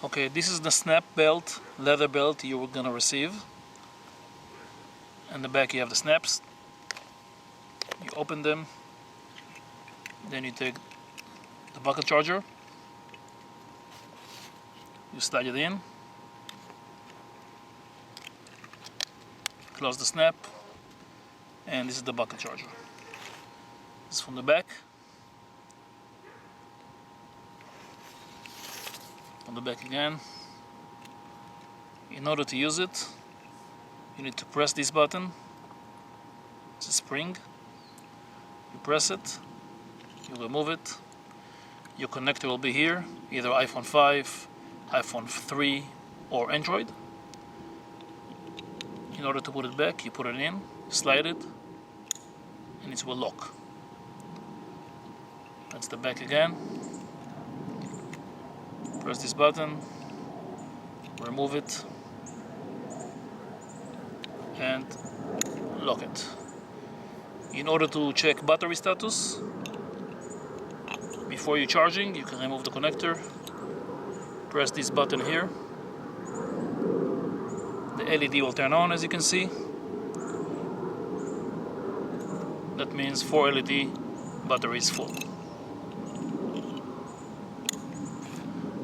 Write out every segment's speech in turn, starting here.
Okay, this is the snap belt, leather belt you were gonna receive. In the back you have the snaps. You open them, then you take the bucket charger, you slide it in, close the snap, and this is the bucket charger. This is from the back. On the back again. In order to use it, you need to press this button. It's a spring. You press it, you remove it. Your connector will be here, either iPhone 5, iPhone 3, or Android. In order to put it back, you put it in, slide it, and it will lock. That's the back again. Press this button, remove it, and lock it. In order to check battery status, before you're charging, you can remove the connector, press this button here. The LED will turn on, as you can see. That means 4 LED battery is full.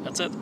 That's it.